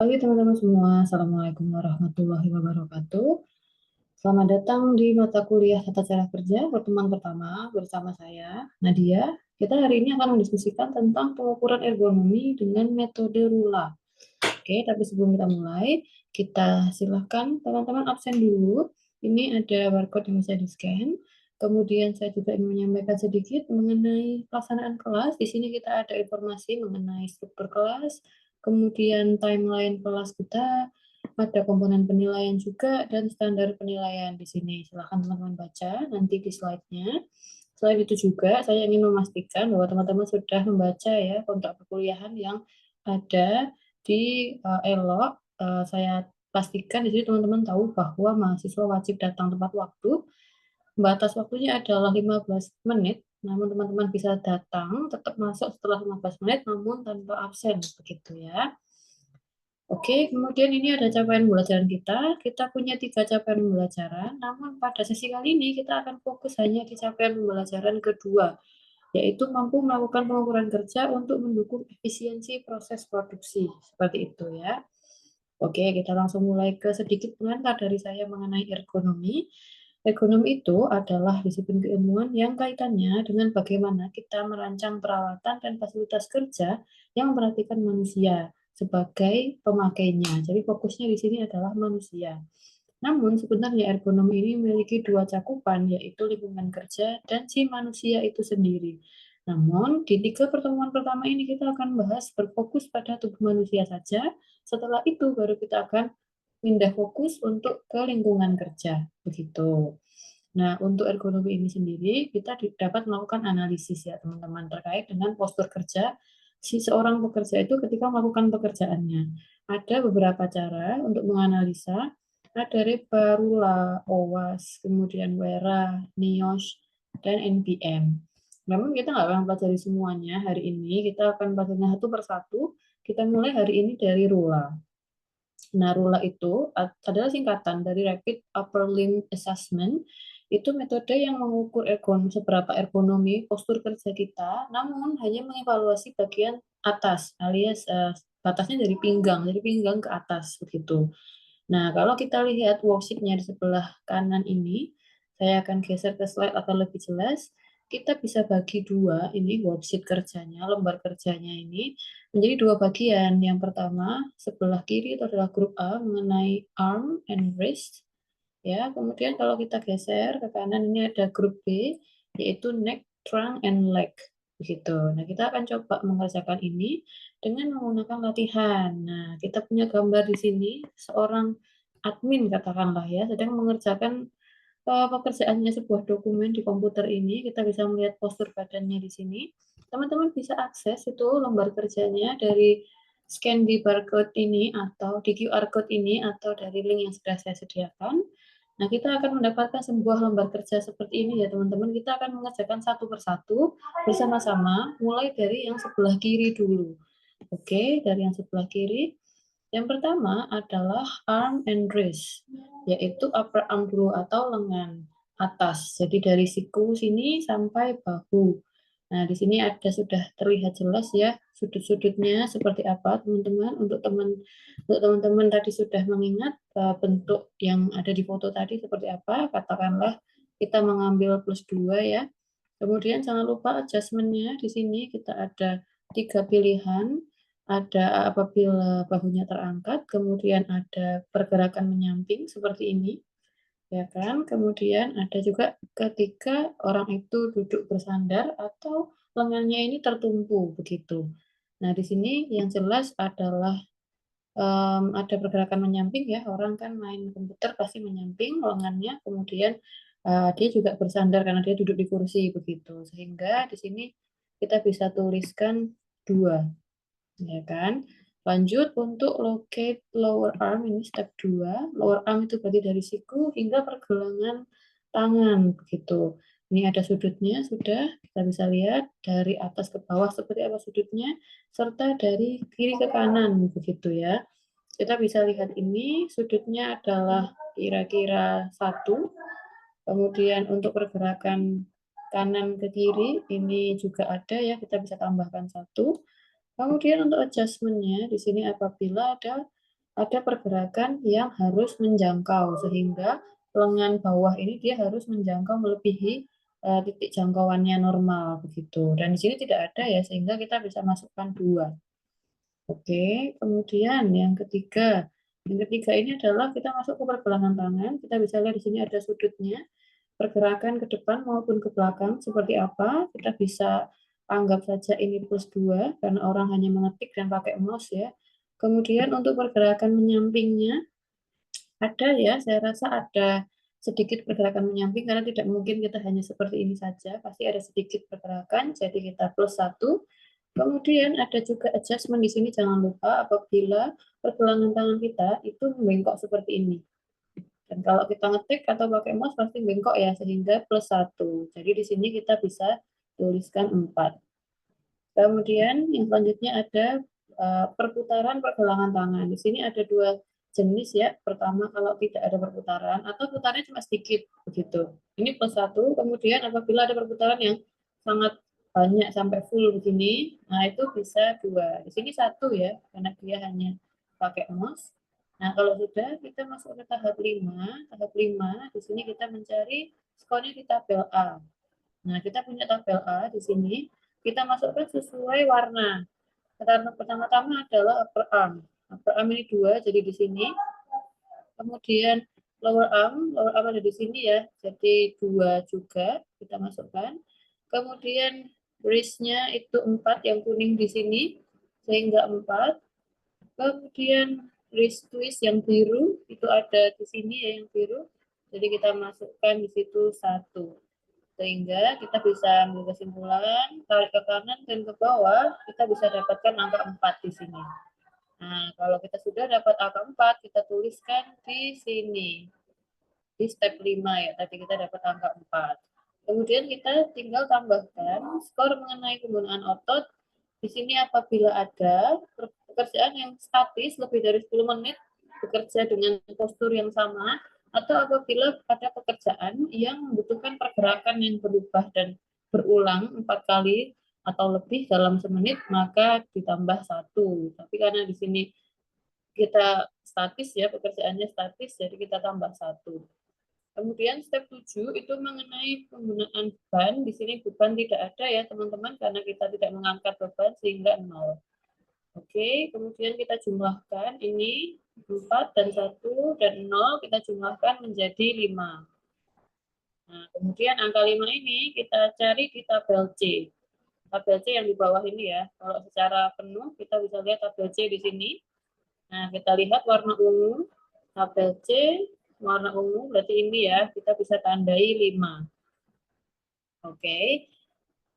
Pagi teman-teman semua, Assalamualaikum warahmatullahi wabarakatuh. Selamat datang di mata kuliah Tata Cara Kerja pertemuan pertama bersama saya, Nadia. Kita hari ini akan mendiskusikan tentang pengukuran ergonomi dengan metode RULA. Oke, tapi sebelum kita mulai, kita silahkan teman-teman absen dulu. Ini ada barcode yang bisa di-scan. Kemudian saya juga ingin menyampaikan sedikit mengenai pelaksanaan kelas. Di sini kita ada informasi mengenai struktur kelas, kemudian timeline kelas kita, ada komponen penilaian juga, dan standar penilaian di sini. Silahkan teman-teman baca nanti di slide-nya. Selain itu juga, saya ingin memastikan bahwa teman-teman sudah membaca ya kontrak perkuliahan yang ada di Elok. Saya pastikan di sini teman-teman tahu bahwa mahasiswa wajib datang tepat waktu. Batas waktunya adalah 15 menit, namun teman-teman bisa datang, tetap masuk setelah 15 menit, namun tanpa absen, begitu ya. Oke, kemudian ini ada capaian pembelajaran kita. Kita punya 3 capaian pembelajaran, namun pada sesi kali ini kita akan fokus hanya di capaian pembelajaran kedua, yaitu mampu melakukan pengukuran kerja untuk mendukung efisiensi proses produksi. Seperti itu ya. Oke, kita langsung mulai ke sedikit pengantar dari saya mengenai ergonomi. Ergonomi itu adalah disiplin keilmuan yang kaitannya dengan bagaimana kita merancang peralatan dan fasilitas kerja yang memperhatikan manusia sebagai pemakainya. Jadi fokusnya di sini adalah manusia. Namun sebenarnya ergonomi ini memiliki dua cakupan, yaitu lingkungan kerja dan si manusia itu sendiri. Namun di 3 pertemuan pertama ini kita akan bahas berfokus pada tubuh manusia saja. Setelah itu baru kita akan pindah fokus untuk ke lingkungan kerja. Begitu. Nah, untuk ergonomi ini sendiri, kita dapat melakukan analisis ya teman-teman terkait dengan postur kerja si seorang pekerja itu ketika melakukan pekerjaannya. Ada beberapa cara untuk menganalisa, ada REBA, RULA, OWASP, kemudian WERA, NIOSH, dan NBM. Namun kita nggak akan pelajari semuanya hari ini, kita akan pelajari satu persatu. Kita mulai hari ini dari RULA. Nah, RULA itu adalah singkatan dari Rapid Upper Limb Assessment. Itu metode yang mengukur seberapa ergonomi postur kerja kita, namun hanya mengevaluasi bagian atas, alias batasnya dari pinggang ke atas, begitu. Nah, kalau kita lihat worksheet-nya di sebelah kanan ini, saya akan geser ke slide agar lebih jelas. Kita bisa bagi dua, ini worksheet kerjanya, lembar kerjanya ini, menjadi dua bagian. Yang pertama, sebelah kiri itu adalah grup A mengenai arm and wrist. Ya, kemudian kalau kita geser ke kanan ini ada grup B, yaitu neck, trunk, and leg. Begitu. Nah, kita akan coba mengerjakan ini dengan menggunakan latihan. Nah, kita punya gambar di sini, seorang admin katakanlah ya, sedang mengerjakan pekerjaannya sebuah dokumen di komputer ini. Kita bisa melihat postur badannya di sini. Teman-teman bisa akses itu lembar kerjanya dari scan di barcode ini atau di QR code ini atau dari link yang sudah saya sediakan. Nah, kita akan mendapatkan sebuah lembar kerja seperti ini ya teman-teman. Kita akan mengerjakan satu persatu bersama-sama, mulai dari yang sebelah kiri dulu. Oke, dari yang sebelah kiri. Yang pertama adalah arm and wrist, yaitu upper arm dulu atau lengan atas. Jadi dari siku sini sampai bahu. Nah, di sini ada sudah terlihat jelas ya sudut-sudutnya seperti apa, teman-teman. Untuk teman-teman tadi sudah mengingat bentuk yang ada di foto tadi seperti apa, katakanlah kita mengambil plus 2 ya. Kemudian jangan lupa adjustment-nya di sini kita ada 3 pilihan. Ada apabila bahunya terangkat, kemudian ada pergerakan menyamping seperti ini, ya kan? Kemudian ada juga ketika orang itu duduk bersandar atau lengannya ini tertumpu begitu. Nah, di sini yang jelas adalah ada pergerakan menyamping ya. Orang kan main komputer pasti menyamping lengannya, kemudian dia juga bersandar karena dia duduk di kursi begitu. Sehingga di sini kita bisa tuliskan 2, ya kan? Lanjut untuk locate lower arm ini step 2. Lower arm itu berarti dari siku hingga pergelangan tangan begitu. Ini ada sudutnya sudah kita bisa lihat dari atas ke bawah seperti apa sudutnya serta dari kiri ke kanan begitu ya. Kita bisa lihat ini sudutnya adalah kira-kira 1. Kemudian untuk pergerakan kanan ke kiri ini juga ada ya, kita bisa tambahkan 1. Kemudian untuk adjustment-nya di sini apabila ada ada pergerakan yang harus menjangkau, sehingga lengan bawah ini dia harus menjangkau melebihi titik jangkauannya normal begitu. Dan di sini tidak ada ya, sehingga kita bisa masukkan 2. Oke, kemudian yang ketiga. Yang ketiga ini adalah kita masuk ke pergelangan tangan. Kita bisa lihat di sini ada sudutnya. Pergerakan ke depan maupun ke belakang seperti apa. Kita bisa anggap saja ini +2 karena orang hanya mengetik dan pakai mouse ya. Kemudian untuk pergerakan menyampingnya ada ya, saya rasa ada sedikit pergerakan menyamping karena tidak mungkin kita hanya seperti ini saja, pasti ada sedikit pergerakan, jadi kita +1. Kemudian ada juga adjustment di sini, jangan lupa apabila pergelangan tangan kita itu membengkok seperti ini. Dan kalau kita ngetik atau pakai mouse pasti bengkok ya, sehingga +1. Jadi di sini kita bisa tuliskan 4. Kemudian yang selanjutnya ada perputaran pergelangan tangan. Di sini ada 2 jenis ya. Pertama kalau tidak ada perputaran atau putarnya cuma sedikit begitu. Ini +1. Kemudian apabila ada perputaran yang sangat banyak sampai full begini, nah itu bisa 2. Di sini 1 ya, karena dia hanya pakai mouse. Nah, kalau sudah kita masuk ke tahap 5. Tahap 5 di sini kita mencari skornya di tabel A. Nah, kita punya tabel A di sini. Kita masukkan sesuai warna. Pertama-tama adalah upper arm. Upper arm ini 2, jadi di sini. Kemudian lower arm ada di sini ya, jadi 2 juga kita masukkan. Kemudian wrist-nya itu 4, yang kuning di sini, sehingga 4. Kemudian wrist twist yang biru, itu ada di sini ya yang biru. Jadi kita masukkan di situ 1. Sehingga kita bisa ambil kesimpulan, tarik ke kanan dan ke bawah, kita bisa dapatkan angka 4 di sini. Nah, kalau kita sudah dapat angka 4, kita tuliskan di sini. Di step 5 ya, tadi kita dapat angka 4. Kemudian kita tinggal tambahkan skor mengenai penggunaan otot. Di sini apabila ada pekerjaan yang statis lebih dari 10 menit, bekerja dengan postur yang sama, atau apabila ada pekerjaan yang membutuhkan pergerakan yang berubah dan berulang 4 kali atau lebih dalam semenit, maka ditambah 1. Tapi karena di sini kita statis ya, pekerjaannya statis, jadi kita tambah 1. Kemudian step 7 itu mengenai penggunaan beban. Di sini beban tidak ada ya teman-teman, karena kita tidak mengangkat beban sehingga 0. Oke, kemudian kita jumlahkan ini 4 dan 1 dan 0 kita jumlahkan menjadi 5. Nah, kemudian angka 5 ini kita cari di tabel C. Tabel C yang di bawah ini ya. Kalau secara penuh kita bisa lihat tabel C di sini. Nah, kita lihat warna ungu. Tabel C warna ungu berarti ini ya, kita bisa tandai 5. Oke.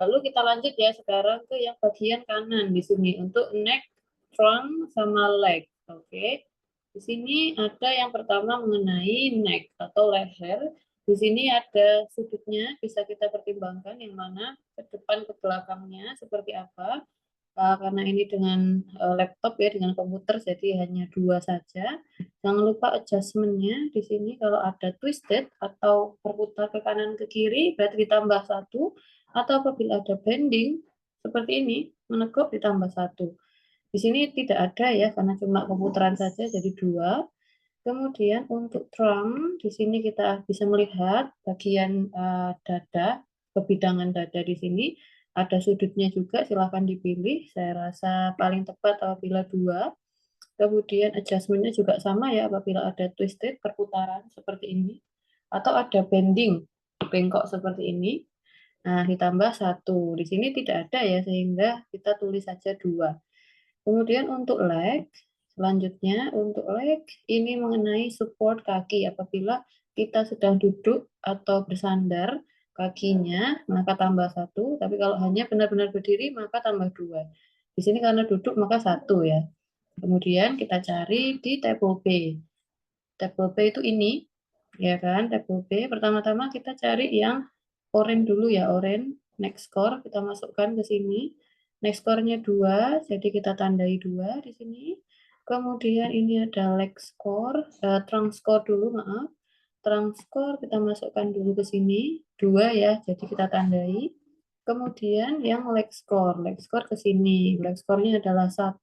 Lalu kita lanjut ya sekarang ke yang bagian kanan di sini untuk neck, trunk, sama leg. Oke. Di sini ada yang pertama mengenai neck atau leher. Di sini ada sudutnya, bisa kita pertimbangkan yang mana ke depan ke belakangnya seperti apa. Karena ini dengan laptop ya, dengan komputer, jadi hanya 2 saja. Jangan lupa adjustment-nya di sini kalau ada twisted atau berputar ke kanan ke kiri berarti ditambah 1, atau apabila ada bending seperti ini, menekuk ditambah 1. Di sini tidak ada ya karena cuma komputeran saja jadi 2. Kemudian untuk trunk di sini kita bisa melihat bagian dada, kebidangan dada di sini ada sudutnya juga, silahkan dipilih. Saya rasa paling tepat apabila 2. Kemudian adjustment-nya juga sama ya apabila ada twisted, perputaran seperti ini, atau ada bending, bengkok seperti ini. Nah, ditambah 1. Di sini tidak ada ya, sehingga kita tulis saja 2. Kemudian untuk leg, selanjutnya untuk leg ini mengenai support kaki. Apabila kita sedang duduk atau bersandar kakinya, maka tambah 1. Tapi kalau hanya benar-benar berdiri, maka tambah 2. Di sini karena duduk, maka 1 ya. Kemudian kita cari di tabel B. Tabel B itu ini, ya kan, tabel B. Pertama-tama kita cari yang oranye dulu ya, oranye. Next score kita masukkan ke sini. Next score-nya 2, jadi kita tandai 2 di sini. Kemudian ini ada leg score, trunk score dulu, maaf. Trunk score kita masukkan dulu ke sini, 2 ya, jadi kita tandai. Kemudian yang leg score ke sini. Leg score-nya adalah 1.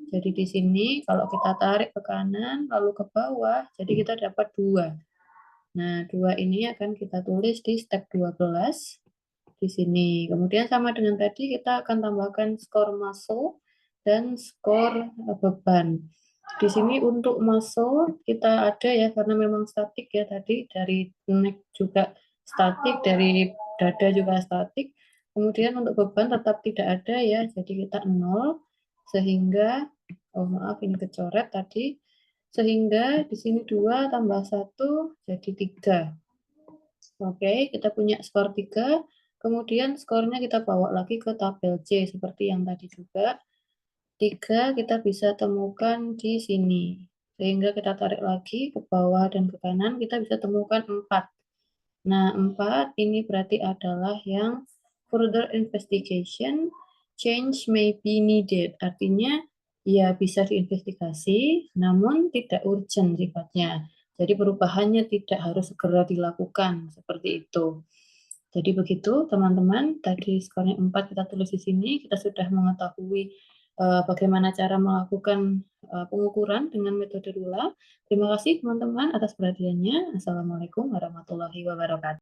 Jadi di sini kalau kita tarik ke kanan lalu ke bawah, jadi kita dapat 2. Nah, 2 ini akan kita tulis di step 12 di sini. Kemudian sama dengan tadi kita akan tambahkan skor muscle dan skor beban. Di sini untuk muscle kita ada ya, karena memang statik ya tadi, dari neck juga statik, dari dada juga statik. Kemudian untuk beban tetap tidak ada ya, jadi kita 0, sehingga, oh maaf ini kecoret tadi, sehingga di sini 2 tambah 1 jadi 3. Oke, kita punya skor 3, kemudian skornya kita bawa lagi ke tabel C seperti yang tadi juga. 3 kita bisa temukan di sini. Sehingga kita tarik lagi ke bawah dan ke kanan, kita bisa temukan 4. Nah, 4 ini berarti adalah yang further investigation, change may be needed. Artinya, ya bisa diinvestigasi, namun tidak urgent sifatnya. Jadi perubahannya tidak harus segera dilakukan, seperti itu. Jadi begitu teman-teman, tadi skornya 4 kita tulis di sini, kita sudah mengetahui bagaimana cara melakukan pengukuran dengan metode Rula. Terima kasih teman-teman atas perhatiannya. Assalamualaikum warahmatullahi wabarakatuh.